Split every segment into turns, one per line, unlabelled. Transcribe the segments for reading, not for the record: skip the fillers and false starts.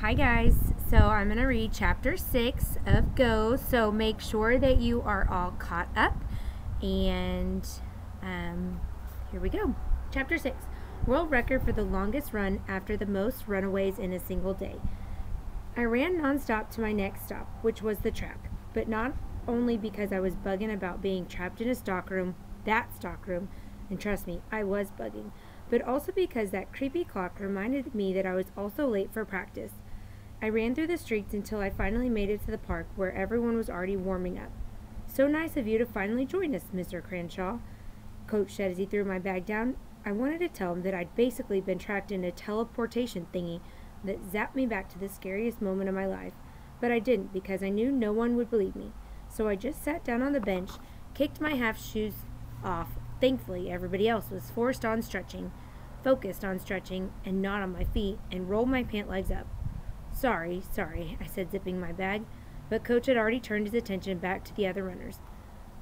Hi guys, so I'm going to read chapter 6 of Go, so make sure that you are all caught up, and here we go. Chapter 6, World Record for the Longest Run After the Most Runaways in a Single Day. I ran nonstop to my next stop, which was the track, but not only because I was bugging about being trapped in a stockroom, and trust me, I was bugging, but also because that creepy clock reminded me that I was also late for practice. I ran through the streets until I finally made it to the park where everyone was already warming up. "So nice of you to finally join us, Mr. Cranshaw," Coach said as he threw my bag down. I wanted to tell him that I'd basically been trapped in a teleportation thingy that zapped me back to the scariest moment of my life, but I didn't because I knew no one would believe me. So I just sat down on the bench, kicked my half shoes off. Thankfully, everybody else was focused on stretching, and not on my feet, and rolled my pant legs up. Sorry, I said, zipping my bag, but Coach had already turned his attention back to the other runners.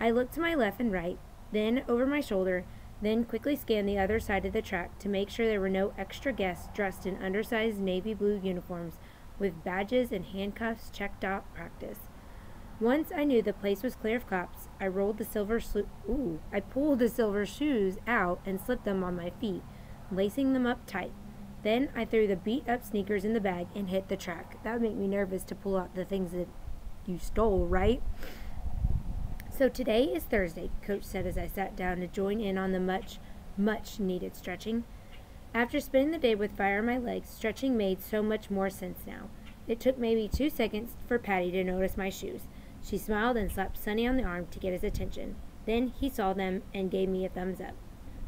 I looked to my left and right, then over my shoulder, then quickly scanned the other side of the track to make sure there were no extra guests dressed in undersized navy blue uniforms with badges and handcuffs checked out practice. Once I knew the place was clear of cops, I pulled the silver shoes out and slipped them on my feet, lacing them up tight. Then I threw the beat-up sneakers in the bag and hit the track. That would make me nervous to pull out the things that you stole, right? "So today is Thursday," Coach said as I sat down to join in on the much needed stretching. After spending the day with fire in my legs, stretching made so much more sense now. It took maybe 2 seconds for Patty to notice my shoes. She smiled and slapped Sonny on the arm to get his attention. Then he saw them and gave me a thumbs up.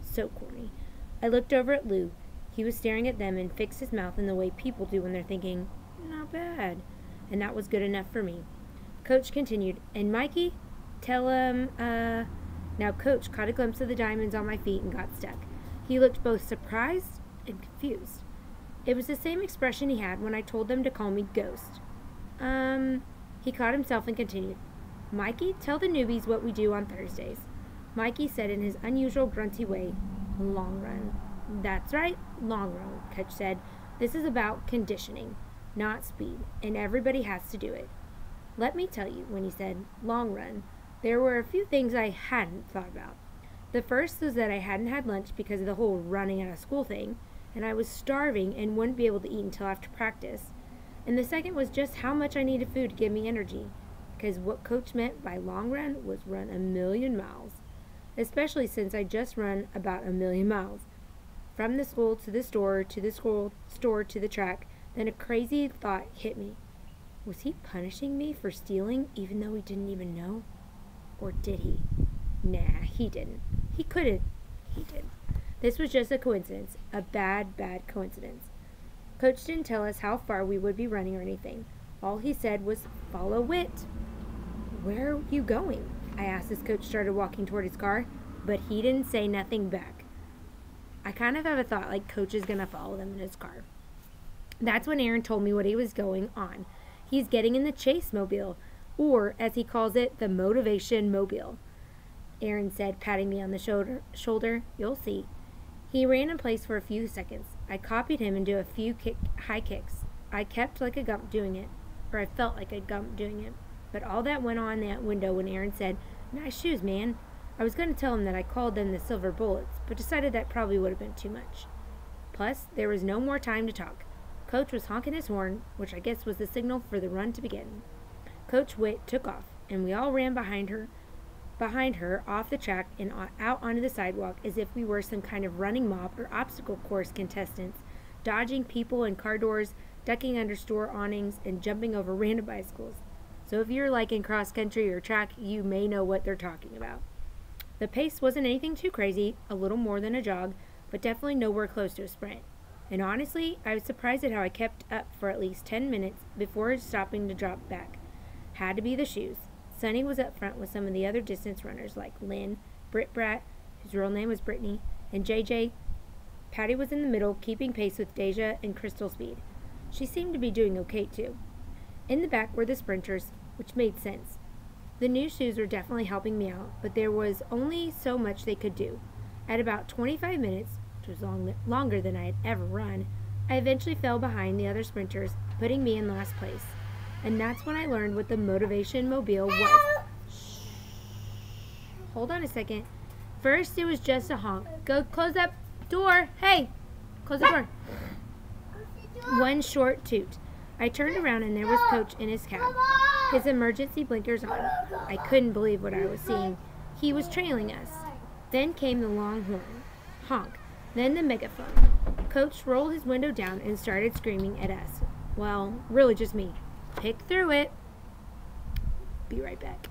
So corny. I looked over at Lou. He was staring at them and fixed his mouth in the way people do when they're thinking, "Not bad." And that was good enough for me. Coach continued, "And Mikey, tell him, Now Coach caught a glimpse of the diamonds on my feet and got stuck. He looked both surprised and confused. It was the same expression he had when I told them to call me Ghost. He caught himself and continued, "Mikey, tell the newbies what we do on Thursdays." Mikey said in his unusual grunty way, "Long run." "That's right, long run," Coach said. "This is about conditioning, not speed, and everybody has to do it." Let me tell you, when he said long run, there were a few things I hadn't thought about. The first was that I hadn't had lunch because of the whole running out of school thing, and I was starving and wouldn't be able to eat until after practice. And the second was just how much I needed food to give me energy, because what Coach meant by long run was run 1,000,000 miles, especially since I just run about 1,000,000 miles. From the school to the store, to the school store to the track, then a crazy thought hit me. Was he punishing me for stealing even though he didn't even know? Or did he? Nah, he didn't. He couldn't. He did. This was just a coincidence. A bad coincidence. Coach didn't tell us how far we would be running or anything. All he said was, "Follow Wit." "Where are you going?" I asked as Coach started walking toward his car, but he didn't say nothing back. I kind of have a thought like Coach is going to follow them in his car. That's when Aaron told me what he was going on. He's getting in the Chase Mobile, or as he calls it, the Motivation Mobile. Aaron said, patting me on the shoulder. "You'll see." He ran in place for a few seconds. I copied him and did a few high kicks. I kept like a gump doing it, or I felt like a gump doing it. But all that went on that window when Aaron said, "Nice shoes, man." I was going to tell him that I called them the Silver Bullets, but decided that probably would have been too much. Plus, there was no more time to talk. Coach was honking his horn, which I guess was the signal for the run to begin. Coach Witt took off, and we all ran behind her off the track and out onto the sidewalk as if we were some kind of running mob or obstacle course contestants, dodging people and car doors, ducking under store awnings, and jumping over random bicycles. So if you're like in cross country or track, you may know what they're talking about. The pace wasn't anything too crazy, a little more than a jog, but definitely nowhere close to a sprint. And honestly, I was surprised at how I kept up for at least 10 minutes before stopping to drop back. Had to be the shoes. Sonny was up front with some of the other distance runners like Lynn, Britt Bratt, whose real name was Brittany, and JJ. Patty was in the middle, keeping pace with Deja and Crystal Speed. She seemed to be doing okay too. In the back were the sprinters, which made sense. The new shoes were definitely helping me out, but there was only so much they could do. At about 25 minutes, which was longer than I had ever run, I eventually fell behind the other sprinters, putting me in last place. And that's when I learned what the Motivation Mobile was. Shh. Hold on a second. First, it was just a honk. Go close that door. Hey, close the door. One short toot. I turned around and there was Coach in his cab, his emergency blinkers on. I couldn't believe what I was seeing. He was trailing us. Then came the long horn. Honk. Then the megaphone. Coach rolled his window down and started screaming at us. Well, really just me. Pick through it. Be right back.